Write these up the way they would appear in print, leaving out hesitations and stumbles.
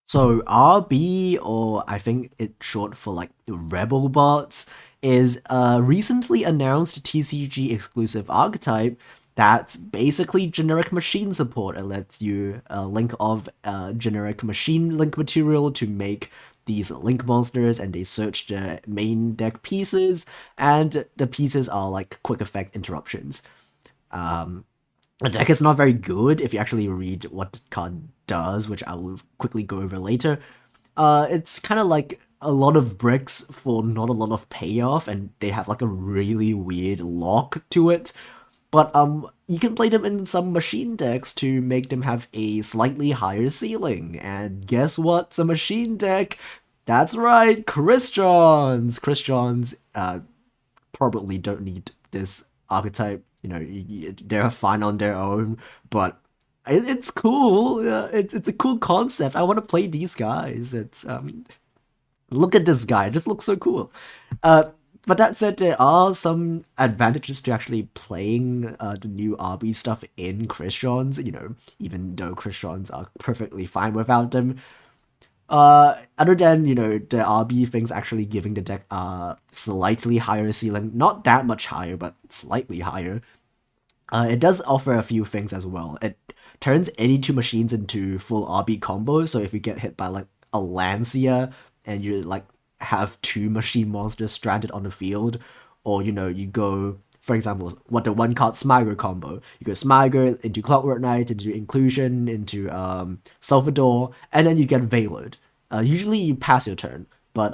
So RB, or I think it's short for like Rebel Bots, is a recently announced TCG exclusive archetype that's basically generic machine support. It lets you link of generic machine link material to make these link monsters, and they search the main deck pieces, and the pieces are like quick effect interruptions. The deck is not very good if you actually read what the card does, which I will quickly go over later. It's kind of like a lot of bricks for not a lot of payoff, and they have like a really weird lock to it. But you can play them in some machine decks to make them have a slightly higher ceiling. And guess what? It's a machine deck. That's right, Crystrons. Crystrons probably don't need this archetype. You know, they're fine on their own, but it's cool. It's a cool concept. I want to play these guys. It's look at this guy. It just looks so cool. Uh, but that said, there are some advantages to actually playing the new RB stuff in Crystrons. You know, even though Crystrons are perfectly fine without them, other than, you know, the RB things actually giving the deck a slightly higher ceiling, not that much higher, but slightly higher. It does offer a few things as well. It turns any two machines into full RB combos, so if you get hit by like a Lancia and you like have two machine monsters stranded on the field, or you know, you go, for example, what the one card Smiger combo. You go Smiger into Clockwork Knight, into Inclusion, into Salvador, and then you get Veilored. Usually you pass your turn, but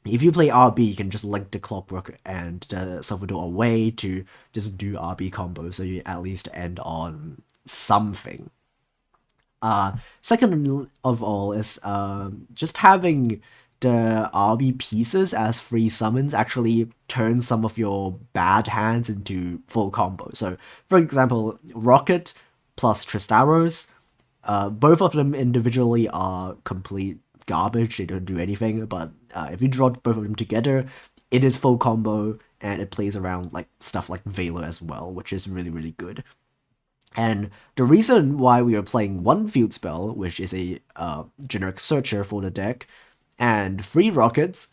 if you play RB, you can just link the Clockwork and the Salvador away to just do RB combos, so you at least end on something. Second of all is just having the RB pieces as free summons actually turn some of your bad hands into full combo. So, for example, Rocket plus Tristaros, both of them individually are complete garbage. They don't do anything. But if you draw both of them together, it is full combo, and it plays around like stuff like Veiler as well, which is really really good. And the reason why we are playing one field spell, which is a generic searcher for the deck, and three rockets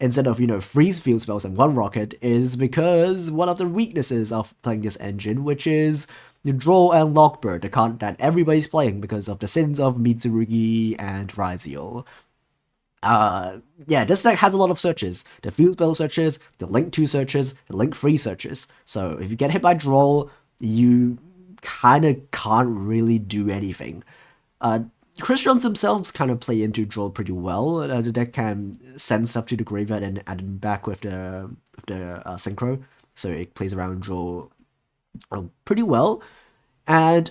instead of, you know, freeze field spells and one rocket, is because one of the weaknesses of playing this engine, which is the Droll and Lockbird, the card that everybody's playing because of the sins of Mitsurugi and Raziel. Yeah, this deck has a lot of searches. The field spell searches, the link 2 searches, the link 3 searches. So if you get hit by Droll, you kind of can't really do anything. Crystrons themselves kind of play into Droll pretty well. The deck can send stuff to the graveyard and add them back with the synchro, so it plays around Droll pretty well. And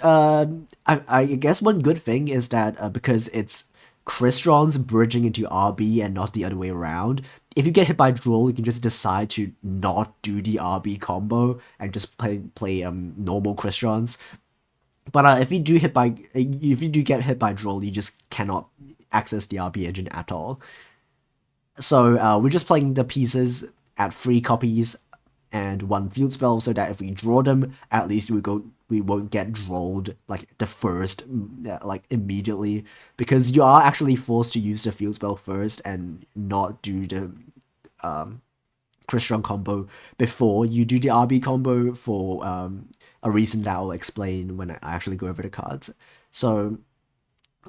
I guess one good thing is that because it's Crystrons bridging into RB and not the other way around, if you get hit by Droll, you can just decide to not do the RB combo and just play normal Crystrons. But if you do get hit by Droll, you just cannot access the RB engine at all. So we're just playing the pieces at 3 copies and one field spell, so that if we draw them, at least we won't get drolled like the first, like immediately, because you are actually forced to use the field spell first and not do the Crystron combo before you do the RB combo for a reason that I'll explain when I actually go over the cards. So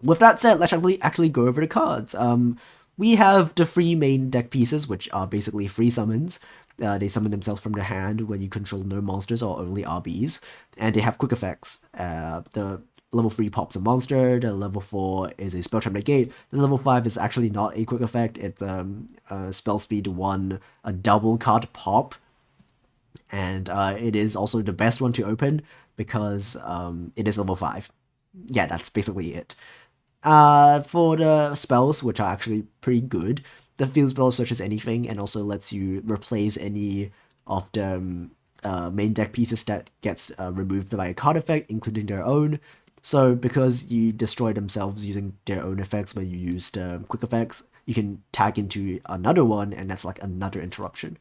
with that said, let's actually go over the cards. We have the 3 main deck pieces, which are basically free summons. They summon themselves from the hand when you control no monsters or only RBs, and they have quick effects. The level 3 pops a monster, the level 4 is a spell trap negate, the level 5 is actually not a quick effect, it's spell speed 1, a double card pop, and it is also the best one to open because it is level 5. Yeah, that's basically it. For the spells, which are actually pretty good, the field spell searches anything and also lets you replace any of the main deck pieces that gets removed by a card effect, including their own. So because you destroy themselves using their own effects when you use the quick effects, you can tag into another one, and that's like another interruption.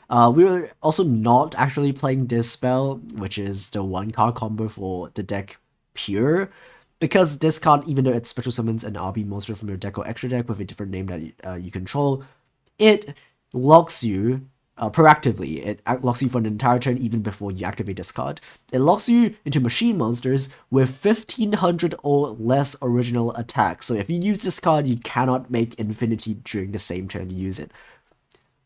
We're also not actually playing this spell, which is the 1 card combo for the deck pure, because this card, even though it special summons an RB monster from your deck or extra deck with a different name that you control, it locks you proactively. It locks you for an entire turn even before you activate this card. It locks you into machine monsters with 1500 or less original attack. So if you use this card, you cannot make infinity during the same turn you use it.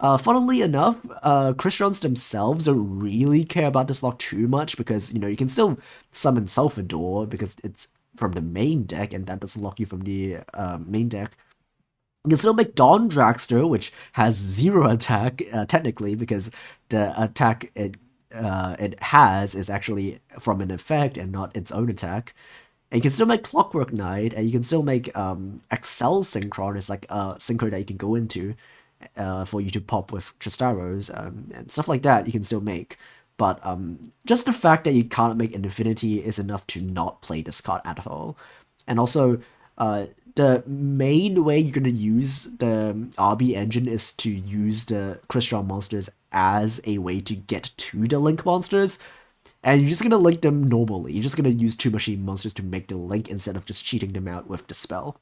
Funnily enough, Crystrons themselves don't really care about this lock too much because, you can still summon Salvador because it's from the main deck and that doesn't lock you from the main deck. You can still make Dawn Dragster, which has 0 attack, technically, because the attack it has is actually from an effect and not its own attack. And you can still make Clockwork Knight, and you can still make Excel Synchron, is like a synchro that you can go into for you to pop with Tristaros, and stuff like that you can still make. But just the fact that you can't make an Infinity is enough to not play this card at all. And also, the main way you're going to use the RB engine is to use the Crystron monsters as a way to get to the Link monsters. And you're just going to link them normally. You're just going to use 2 machine monsters to make the link instead of just cheating them out with the spell.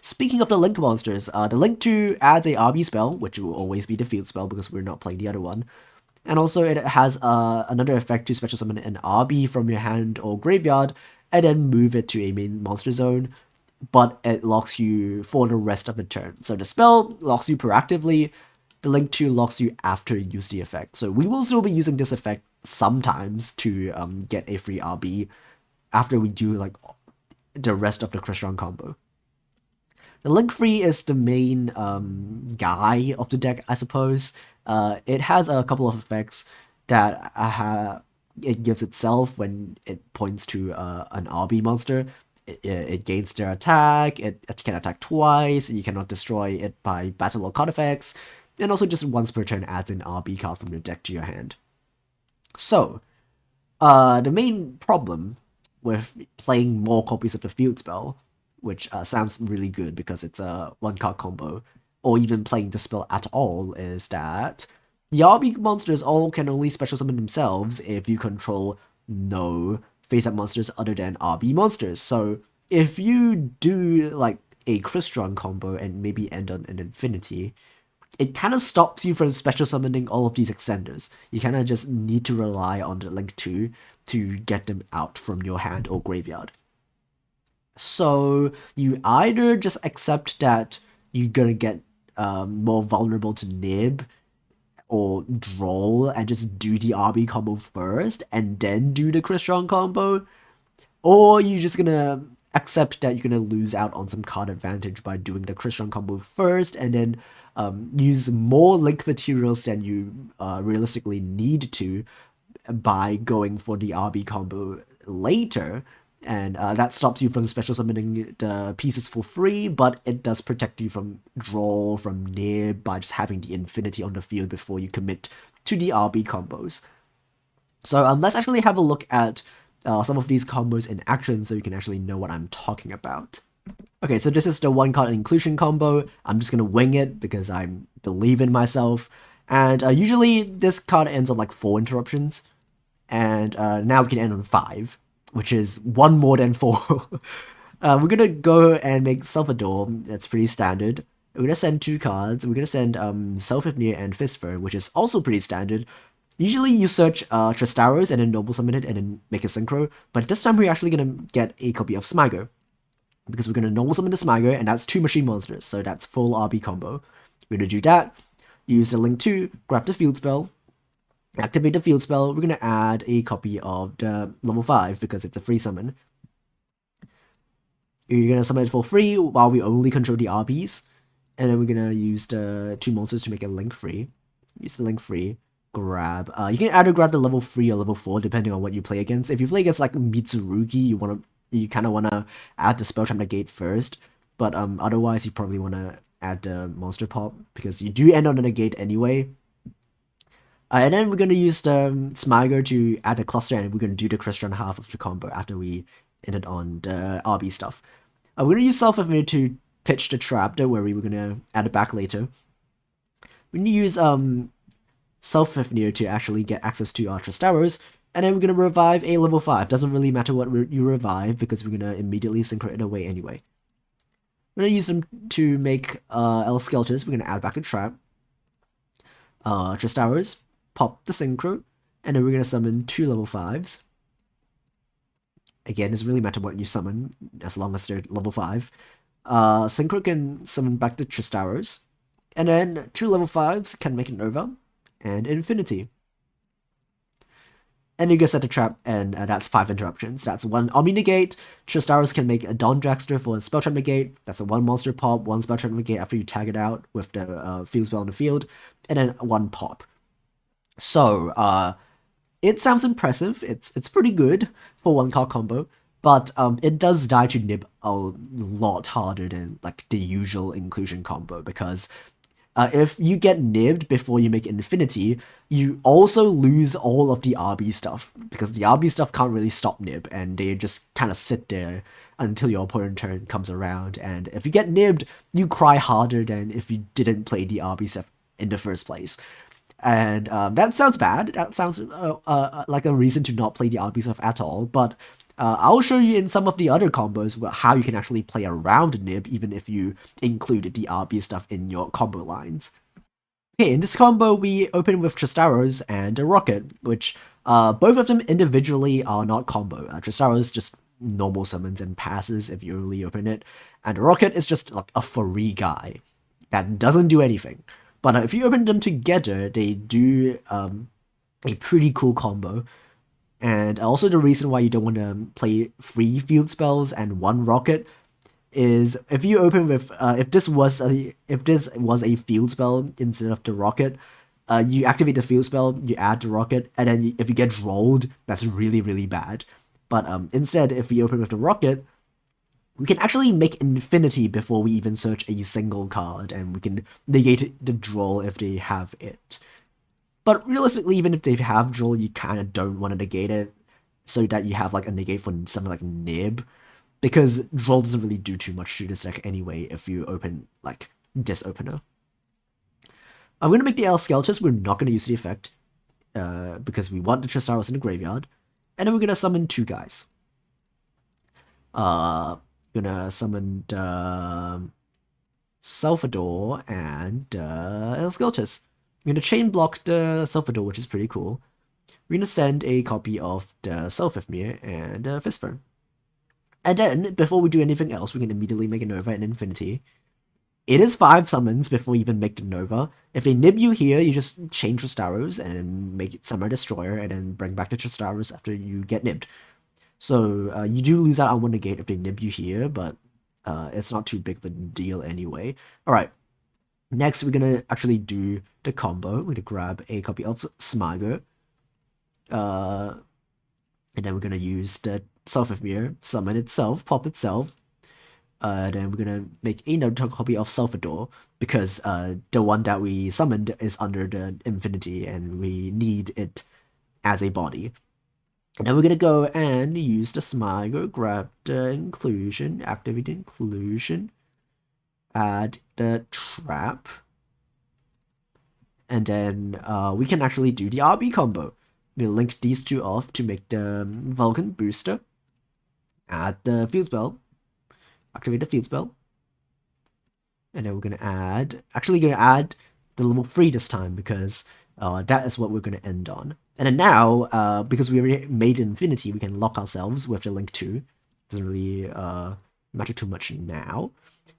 Speaking of the Link monsters, the Link 2 adds a RB spell, which will always be the field spell because we're not playing the other one. And also it has another effect to special summon an RB from your hand or graveyard, and then move it to a main monster zone, but it locks you for the rest of the turn. So the spell locks you proactively, the Link 2 locks you after you use the effect. So we will still be using this effect sometimes to get a free RB after we do like the rest of the Crystron combo. The Link Free is the main guy of the deck, I suppose. It has a couple of effects that it gives itself when it points to an RB monster. It gains their attack, it can attack twice, you cannot destroy it by battle or card effects, and also just once per turn adds an RB card from your deck to your hand. So, the main problem with playing more copies of the field spell, which sounds really good because it's a 1-card combo, or even playing the spell at all, is that the RB monsters all can only special summon themselves if you control no face-up monsters other than RB monsters. So if you do like a Crystron combo and maybe end on an Infinity, it kind of stops you from special summoning all of these extenders. You kind of just need to rely on the Link 2 to get them out from your hand or graveyard. So you either just accept that you're gonna get more vulnerable to Nib or Droll and just do the RB combo first and then do the Crystron combo, or you're just gonna accept that you're gonna lose out on some card advantage by doing the Crystron combo first and then use more Link materials than you realistically need to by going for the RB combo later. And that stops you from special summoning the pieces for free, but it does protect you from Droll, from Nib, by just having the Infinity on the field before you commit to the RB combos. So let's actually have a look at some of these combos in action so you can actually know what I'm talking about. Okay, so this is the 1-card inclusion combo. I'm just going to wing it because I believe in myself. And usually this card ends on like 4 interruptions, and now we can end on 5. Which is 1 more than 4. We're gonna go and make Salvador. That's pretty standard. We're gonna send 2 cards. We're gonna send Selfhifnir and Fistfern, which is also pretty standard. Usually you search Tristaros and then normal summon it and then make a synchro, but this time we're actually gonna get a copy of Smiger. Because we're gonna normal summon the Smiger, and that's 2 machine monsters, so that's full RB combo. We're gonna do that, use the Link 2, grab the field spell, activate the field spell. We're going to add a copy of the level 5 because it's a free summon. You're going to summon it for free while we only control the RBs. And then we're going to use the 2 monsters to make it Link free. Use the Link free. Grab. You can either grab the level 3 or level 4 depending on what you play against. If you play against like Mitsurugi, you kind of want to add the Spelltrap Negate first. But otherwise you probably want to add the Monster Pop because you do end on the Negate anyway. And then we're going to use the Smiger to add a cluster, and we're going to do the Crystron half of the combo after we ended on the RB stuff. We're going to use Selfhifnir to pitch the trap. Don't worry, we're going to add it back later. We're going to use Selfhifnir to actually get access to our Tristaros, And then we're going to revive a level 5. Doesn't really matter what you revive because we're going to immediately synchro it away anyway. We're going to use them to make El Skelters. We're going to add back the trap. Tristaros, pop the synchro, and then we're going to summon 2 level 5s. Again, it doesn't really matter what you summon as long as they're level 5. Synchro can summon back the Tristaros, and then 2 level 5s can make an Nova and Infinity. And you can set the trap, and that's 5 interruptions. That's 1 Omni Negate. Tristaros can make a Dawn Dragster for a Spell Trap Negate. That's a 1 Monster Pop, 1 Spell Trap Negate after you tag it out with the Field Spell on the field, and then 1 Pop. So, it sounds impressive. It's pretty good for 1-card combo, but it does die to Nib a lot harder than like the usual inclusion combo, because if you get nibbed before you make Infinity, you also lose all of the RB stuff, because the RB stuff can't really stop nib, and they just kind of sit there until your opponent turn comes around, and if you get nibbed, you cry harder than if you didn't play the RB stuff in the first place. And that sounds bad. That sounds like a reason to not play the RB stuff at all, but I'll show you in some of the other combos how you can actually play around Nib even if you included the RB stuff in your combo lines. Okay, in this combo we open with Tristaros and a Rocket, which both of them individually are not combo. Tristaros just normal summons and passes if you only open it, and the Rocket is just like a free guy that doesn't do anything. But if you open them together, they do a pretty cool combo. And also the reason why you don't want to play 3 field spells and 1 rocket is if you open with if this was a field spell instead of the rocket, you activate the field spell, you add the rocket, and then if you get drolled, that's really, really bad. But instead, if we open with the rocket, we can actually make Infinity before we even search a single card, and we can negate the Droll if they have it. But realistically, even if they have Droll, you kind of don't want to negate it, so that you have like a negate for something like Nib, because Droll doesn't really do too much to this deck anyway if you open like this opener. I'm going to make the El Skelters. We're not going to use the effect, because we want the Tristaros in the graveyard, and then we're going to summon 2 guys. Gonna summon Salvador and El Skelters. I'm gonna chain block the Salvador, which is pretty cool. We're gonna send a copy of the Self-Ethmere and Fistfern. And then, before we do anything else, we can immediately make a Nova and Infinity. It is 5 summons before you even make the Nova. If they nib you here, you just chain Tristaros and make it Summer Destroyer, and then bring back the Tristaros after you get nibbed. So you do lose out on 1 negate if they nib you here, but it's not too big of a deal anyway. Alright, next we're gonna actually do the combo. We're gonna grab a copy of Smiger, and then we're gonna use the Self-Ethmere, summon itself, pop itself, then we're gonna make another copy of Salvador, because the one that we summoned is under the Infinity, and we need it as a body. And then we're gonna go and use the Smiger, grab the inclusion, activate the inclusion, add the trap, and then we can actually do the RB combo. We'll link these 2 off to make the Vulcan booster, add the field spell, activate the field spell, and then we're gonna add the level 3 this time, because that is what we're gonna end on. And then now, because we already made Infinity, we can lock ourselves with the Link 2. Doesn't really matter too much now.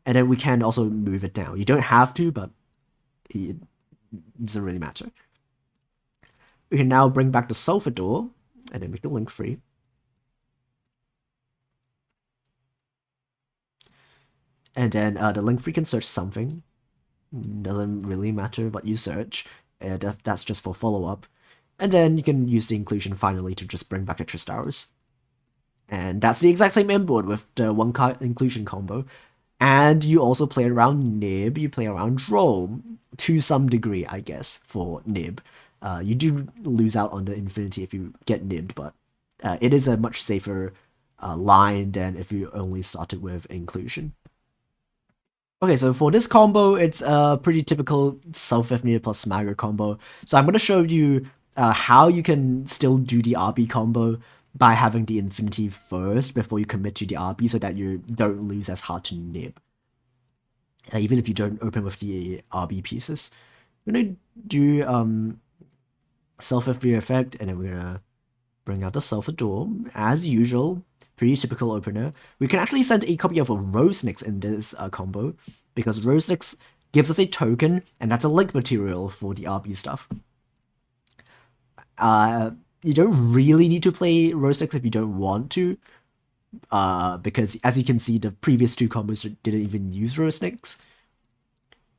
And then we can also move it down. You don't have to, but it doesn't really matter. We can now bring back the Salvador, and then make the Link free. And then the Link free can search something. Doesn't really matter what you search. That's just for follow-up. And then you can use the inclusion finally to just bring back the Tristaros. And that's the exact same inboard with the 1-card inclusion combo. And you also play around Nib, you play around Droll, to some degree, I guess, for Nib. You do lose out on the Infinity if you get nibbed, but it is a much safer line than if you only started with inclusion. Okay, so for this combo, it's a pretty typical Self-Ethmere plus Smiger combo. So I'm going to show you how you can still do the RB combo by having the infinity first before you commit to the RB so that you don't lose as hard to nib. Even if you don't open with the RB pieces. We're gonna do Sulfur-Free effect, and then we're gonna bring out the Sulfur Door, as usual. Pretty typical opener. We can actually send a copy of a Rose Nyx in this combo, because Rose Nyx gives us a token, and that's a link material for the RB stuff. You don't really need to play Rose Nyx if you don't want to, because as you can see, the previous two combos didn't even use Rose Nyx.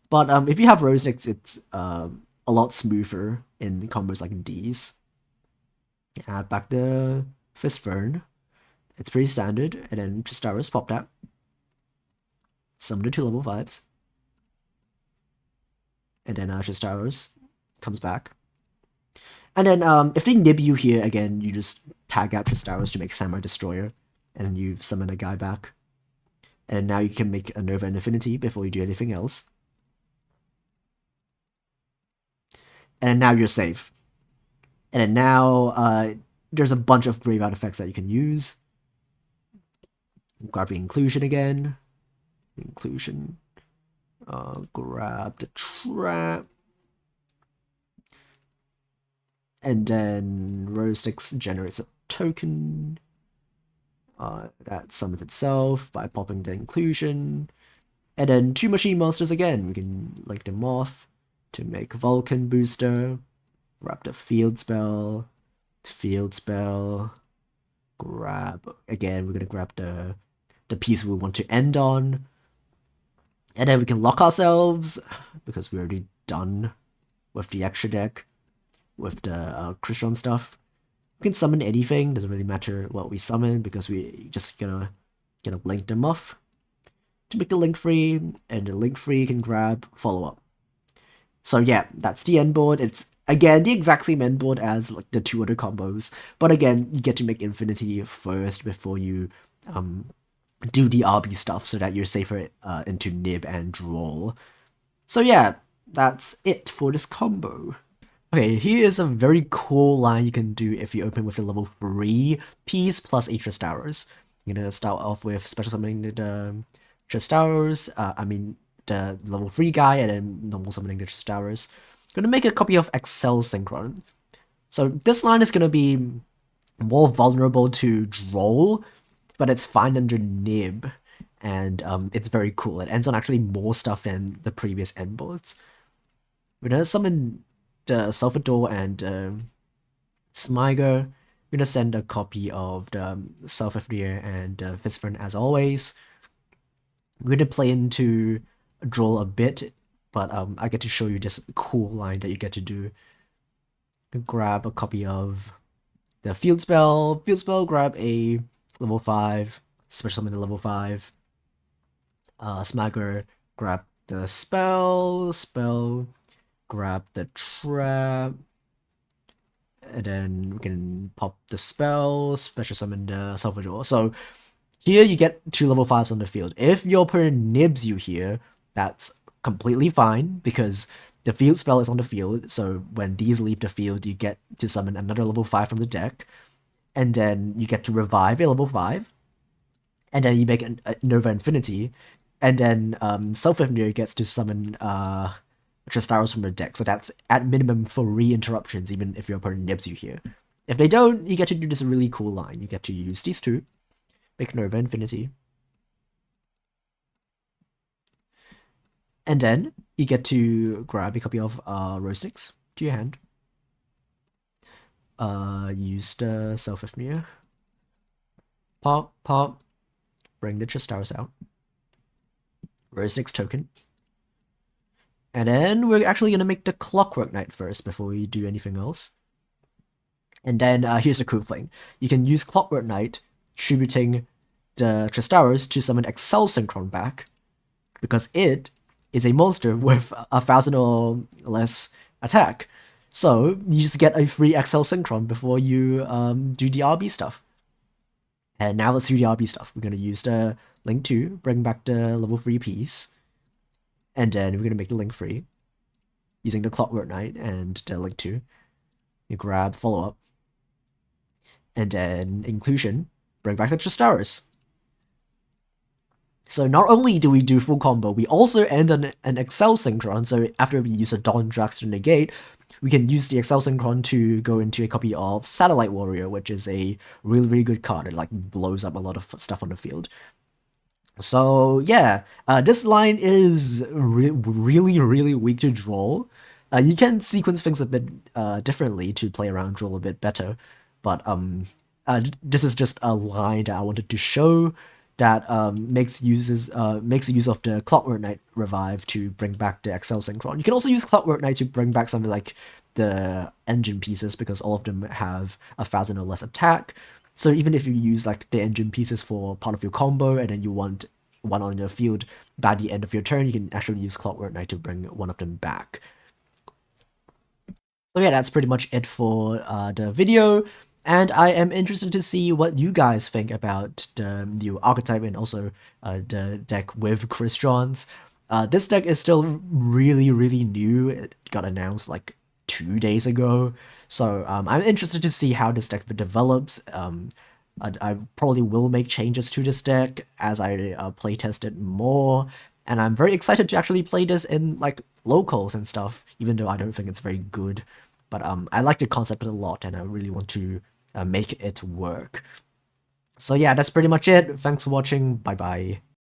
But if you have Rose Nyx, it's a lot smoother in combos like these. Add back the Fistfern. It's pretty standard. And then Tristaros pop that. Summon the 2 level 5s. And then Tristaros comes back. And then if they nib you here again, you just tag out Tristaros to make Samurai Destroyer. And then you summon a guy back. And now you can make a Nova and Affinity before you do anything else. And now you're safe. And then now there's a bunch of graveyard effects that you can use. Grab the Inclusion again. Inclusion. Grab the Trap. And then Rose Nyx generates a token that summons itself by popping the Inclusion. And then 2 Machine Monsters again. We can link them off to make Vulcan Booster. Grab the Field Spell. Grab, again, we're going to grab the piece we want to end on. And then we can lock ourselves, because we're already done with the extra deck, with the Crystron stuff. We can summon anything, doesn't really matter what we summon, because we just gonna link them off to make the link free, and the link free can grab follow up. So yeah, that's the end board. It's again the exact same end board as like the 2 other combos, but again you get to make Infinity first before you do the RB stuff so that you're safer into Nib and Droll. So yeah, that's it for this combo. Okay, here is a very cool line you can do if you open with the level 3 piece plus a Tristaros. You're gonna start off with special summoning the Tristaros, the level 3 guy, and then normal summoning the Tristaros. Gonna make a copy of Excel Synchron. So this line is gonna be more vulnerable to Droll, but it's fine under Nib, and it's very cool. It ends on actually more stuff than the previous end boards. We're gonna summon the Sulfur Door and Smyger. We're gonna send a copy of the Sulfur and Fistfern as always. We're gonna play into Droll a bit, but I get to show you this cool line that you get to do. Grab a copy of the Field Spell. Grab a level 5, special summon the level 5. Smagger, grab the spell, grab the trap, and then we can pop the spell, special summon the Sulfur Door. So here you get 2 level 5s on the field. If your opponent nibs you here, that's completely fine, because the field spell is on the field, so when these leave the field, you get to summon another level 5 from the deck, and then you get to revive a level 5, and then you make a Nova Infinity, and then Self-Engineer gets to summon Tristaros from the deck, so that's at minimum 3 interruptions, even if your opponent nibs you here. If they don't, you get to do this really cool line. You get to use these 2, make Nova Infinity, and then you get to grab a copy of Rose Nyx to your hand. Use the Self-Engineer. Pop. Bring the Tristaros out. Rose Nyx token. And then we're actually going to make the Clockwork Knight first before we do anything else. And then here's the cool thing. You can use Clockwork Knight, tributing the Tristaros to summon Excel Synchron back, because it is a monster with 1,000 or less attack. So you just get a free Excel Synchron before you do the RB stuff. And now let's do the RB stuff. We're going to use the Link 2, bring back the level 3 piece, and then we're going to make the Link free using the Clockwork Knight and the Link 2. You grab follow-up, and then inclusion, bring back the Tristaros. So not only do we do full combo, we also end on an Excel Synchron. So after we use a Dawn Drax to negate, we can use the Excel Synchron to go into a copy of Satellite Warrior, which is a really, really good card. It like blows up a lot of stuff on the field. So yeah, this line is really, really weak to Droll. You can sequence things a bit differently to play around Droll a bit better, but this is just a line that I wanted to show that makes use of the Clockwork Knight revive to bring back the Excel Synchron. You can also use Clockwork Knight to bring back something like the engine pieces because all of them have 1,000 or less attack. So even if you use like the engine pieces for part of your combo and then you want one on your field by the end of your turn, you can actually use Clockwork Knight to bring one of them back. So yeah, that's pretty much it for the video. And I am interested to see what you guys think about the new archetype and also the deck with Crystrons. This deck is still really, really new. It got announced like 2 days ago. So I'm interested to see how this deck develops. I probably will make changes to this deck as I playtest it more. And I'm very excited to actually play this in like locals and stuff, even though I don't think it's very good. But I like the concept a lot, and I really want to make it work. So yeah, that's pretty much it. Thanks for watching. Bye bye.